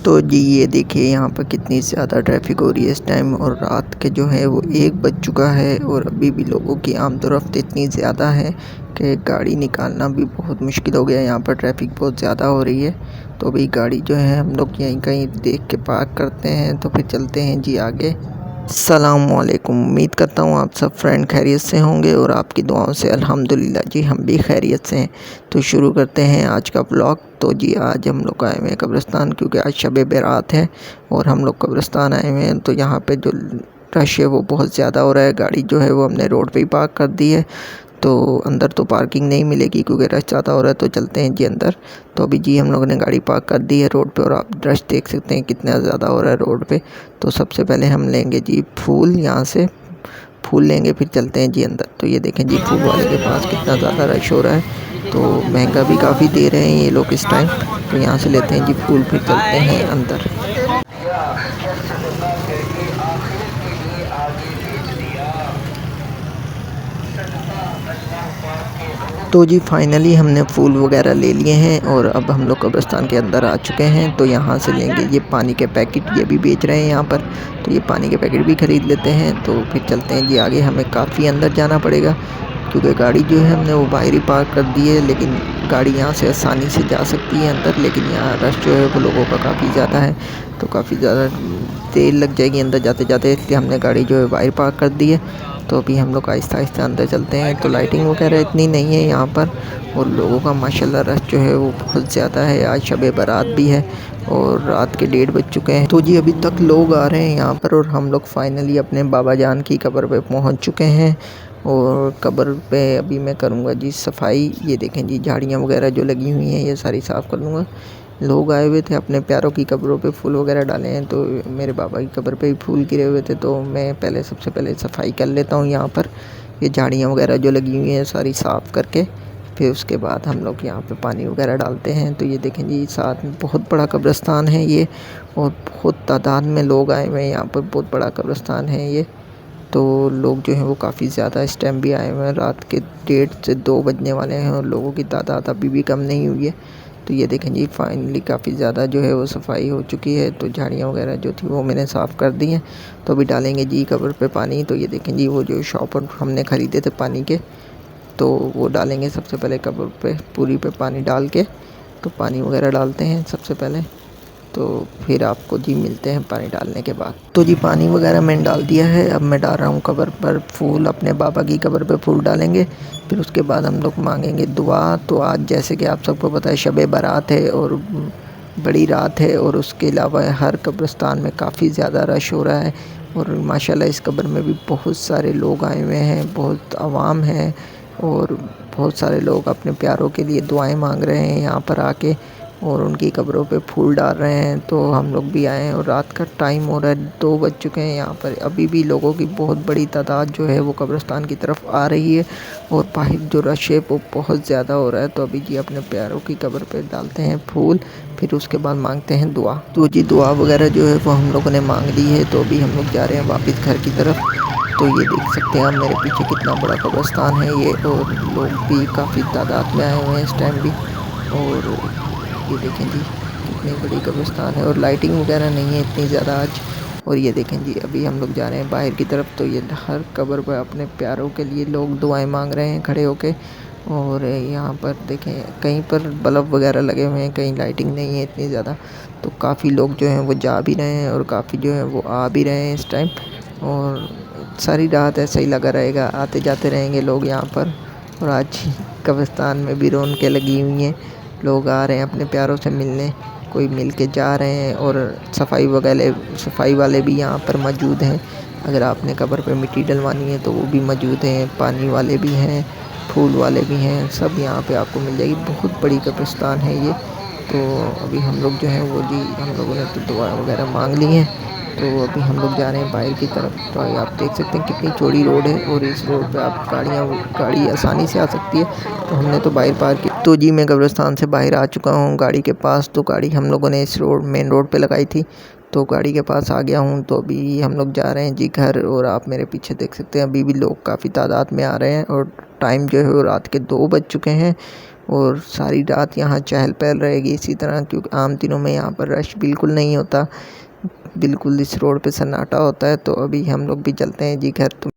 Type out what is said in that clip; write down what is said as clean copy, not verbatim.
तो जी ये देखिए यहाँ पर कितनी ज़्यादा ट्रैफिक हो रही है इस टाइम, और रात के जो है वो 1 बज चुका है और अभी भी लोगों की आमदोरफ्त इतनी ज़्यादा है कि गाड़ी निकालना भी बहुत मुश्किल हो गया है। यहाँ पर ट्रैफिक बहुत ज़्यादा हो रही है, तो अभी गाड़ी जो है हम लोग यहीं कहीं देख के पार्क करते हैं, तो फिर चलते हैं जी आगे। अस्सलामुअलैकुम, उम्मीद करता हूँ आप सब फ्रेंड खैरियत से होंगे और आपकी दुआओं से अल्हम्दुलिल्लाह जी हम भी खैरियत से हैं। तो शुरू करते हैं आज का व्लॉग। तो जी आज हम लोग आए हुए हैं कब्रिस्तान, क्योंकि आज शब बारात है और हम लोग कब्रिस्तान आए हुए हैं। तो यहाँ पे जो रश है वो बहुत ज़्यादा हो रहा है। गाड़ी जो है वो हमने रोड पे ही पार्क कर दी है, तो अंदर तो पार्किंग नहीं मिलेगी क्योंकि रश ज़्यादा हो रहा है। तो चलते हैं जी अंदर। तो अभी जी हम लोगों ने गाड़ी पार्क कर दी है रोड पे, और आप रश देख सकते हैं कितना ज़्यादा हो रहा है रोड पे। तो सबसे पहले हम लेंगे जी फूल, यहाँ से फूल लेंगे फिर चलते हैं जी अंदर। तो ये देखें जी फूल वाले के पास कितना ज़्यादा रश हो रहा है, तो महंगा भी काफ़ी दे रहे हैं ये लोग इस टाइम। तो यहाँ से लेते हैं जी फूल, फिर चलते हैं अंदर। तो जी फाइनली हमने फूल वगैरह ले लिए हैं और अब हम लोग कब्रिस्तान के अंदर आ चुके हैं। तो यहाँ से लेंगे ये पानी के पैकेट, ये भी बेच रहे हैं यहाँ पर, तो ये पानी के पैकेट भी ख़रीद लेते हैं। तो फिर चलते हैं जी आगे। हमें काफ़ी अंदर जाना पड़ेगा क्योंकि गाड़ी जो है हमने वो बाहर ही पार्क कर दी है, लेकिन गाड़ी यहाँ से आसानी से जा सकती है अंदर, लेकिन यहाँ रश जो है वो लोगों का काफ़ी ज़्यादा है, तो काफ़ी ज़्यादा देर लग जाएगी अंदर जाते जाते, इसलिए हमने गाड़ी जो है बाहर पार्क कर दी है। तो अभी हम लोग आहिस्ता आहिस्ता अंदर चलते हैं। तो लाइटिंग वगैरह इतनी नहीं है यहाँ पर, और लोगों का माशाल्लाह रश जो है वो बहुत ज़्यादा है। आज शब बारात भी है और रात के 1:30 बज चुके हैं। तो जी अभी तक लोग आ रहे हैं यहाँ पर, और हम लोग फाइनली अपने बाबा जान की कब्र पे पहुँच चुके हैं। और कब्र पे अभी मैं करूँगा जी सफाई। ये देखें जी झाड़ियाँ वगैरह जो लगी हुई हैं ये सारी साफ़ कर लूँगा। लोग आए हुए थे अपने प्यारों की कब्रों पे फूल वगैरह डाले हैं, तो मेरे बाबा की कब्र पे भी फूल गिरे हुए थे, तो मैं पहले सबसे पहले सफाई कर लेता हूँ यहाँ पर। ये झाड़ियाँ वगैरह जो लगी हुई हैं सारी साफ़ करके फिर उसके बाद हम लोग यहाँ पे पानी वगैरह डालते हैं। तो ये देखें जी साथ में बहुत बड़ा कब्रिस्तान है ये, और बहुत तादाद में लोग आए हुए हैं यहाँ पर। बहुत बड़ा कब्रिस्तान है ये, तो लोग जो हैं वो काफ़ी ज़्यादा इस टाइम भी आए हुए हैं। रात के 1:30 से 2 बजने वाले हैं और लोगों की तादाद अभी भी कम नहीं हुई है। तो ये देखें जी फाइनली काफ़ी ज़्यादा जो है वो सफाई हो चुकी है, तो झाड़ियाँ वगैरह जो थी वो मैंने साफ़ कर दी हैं। तो अभी डालेंगे जी कब्र पे पानी। तो ये देखें जी वो जो शॉपर हमने ख़रीदे थे पानी के, तो वो डालेंगे सबसे पहले कब्र पे पूरी पे पानी डाल के। तो पानी वगैरह डालते हैं सबसे पहले, तो फिर आपको जी मिलते हैं पानी डालने के बाद। तो जी पानी वगैरह मैंने डाल दिया है, अब मैं डाल रहा हूँ कब्र पर फूल। अपने बाबा की कब्र पे फूल डालेंगे, फिर उसके बाद हम लोग मांगेंगे दुआ। तो आज जैसे कि आप सबको पता है शब बारात है और बड़ी रात है, और उसके अलावा हर कब्रिस्तान में काफ़ी ज़्यादा रश हो रहा है। और माशाल्लाह इस कब्र में भी बहुत सारे लोग आए हुए हैं, बहुत आवाम है, और बहुत सारे लोग अपने प्यारों के लिए दुआएं मांग रहे हैं यहाँ पर आके, और उनकी कब्रों पे फूल डाल रहे हैं। तो हम लोग भी आए हैं, और रात का टाइम हो रहा है, 2 बज चुके हैं यहाँ पर। अभी भी लोगों की बहुत बड़ी तादाद जो है वो कब्रिस्तान की तरफ आ रही है, और बाहर जो रश है वो बहुत ज़्यादा हो रहा है। तो अभी जी अपने प्यारों की कब्र पे डालते हैं फूल, फिर उसके बाद मांगते हैं दुआ। तो जी दुआ वगैरह जो है वो हम लोगों ने मांग ली है। तो अभी हम लोग जा रहे हैं वापस घर की तरफ। तो ये देख सकते हैं आप मेरे पीछे कितना बड़ा कब्रिस्तान है ये, और लोग भी काफ़ी तादाद में आए हुए हैं इस टाइम भी। और ये देखें जी कितनी बड़ी कब्रिस्तान है, और लाइटिंग वगैरह नहीं है इतनी ज़्यादा आज। और ये देखें जी अभी हम लोग जा रहे हैं बाहर की तरफ। तो ये हर कब्र पर अपने प्यारों के लिए लोग दुआएं मांग रहे हैं खड़े होके। और यहाँ पर देखें कहीं पर बल्ब वगैरह लगे हुए हैं, कहीं लाइटिंग नहीं है इतनी ज़्यादा। तो काफ़ी लोग जो हैं वो जा भी रहे हैं, और काफ़ी जो है वो आ भी रहे हैं इस टाइम। और सारी रात ऐसा ही लगा रहेगा, आते जाते रहेंगे लोग यहाँ पर। और आज कब्रिस्तान में भी रौनकें लगी हुई हैं, लोग आ रहे हैं अपने प्यारों से मिलने, कोई मिल के जा रहे हैं। और सफाई वाले भी यहाँ पर मौजूद हैं। अगर आपने कब्र पे मिट्टी डलवानी है तो वो भी मौजूद हैं, पानी वाले भी हैं, फूल वाले भी हैं, सब यहाँ पे आपको मिल जाएगी। बहुत बड़ी कब्रिस्तान है ये। तो अभी हम लोग जो हैं वो जी हम लोगों ने तो दुआ वगैरह मांग ली हैं। तो अभी हम लोग जा रहे हैं बाहर की तरफ। तो आप देख सकते हैं कितनी चौड़ी रोड है, और इस रोड पे आप गाड़ी आसानी से आ सकती है। तो हमने तो बाहर पार्क की। तो जी मैं कब्रिस्तान से बाहर आ चुका हूँ गाड़ी के पास। तो गाड़ी हम लोगों ने इस मेन रोड पे लगाई थी, तो गाड़ी के पास आ गया हूँ। तो अभी हम लोग जा रहे हैं जी घर, और आप मेरे पीछे देख सकते हैं अभी भी लोग काफ़ी तादाद में आ रहे हैं, और टाइम जो है वो रात के 2 बज चुके हैं। और सारी रात यहाँ चहल पहल रहेगी इसी तरह, क्योंकि आम दिनों में यहाँ पर रश बिल्कुल नहीं होता, बिल्कुल इस रोड पे सन्नाटा होता है। तो अभी हम लोग भी चलते हैं जी घर।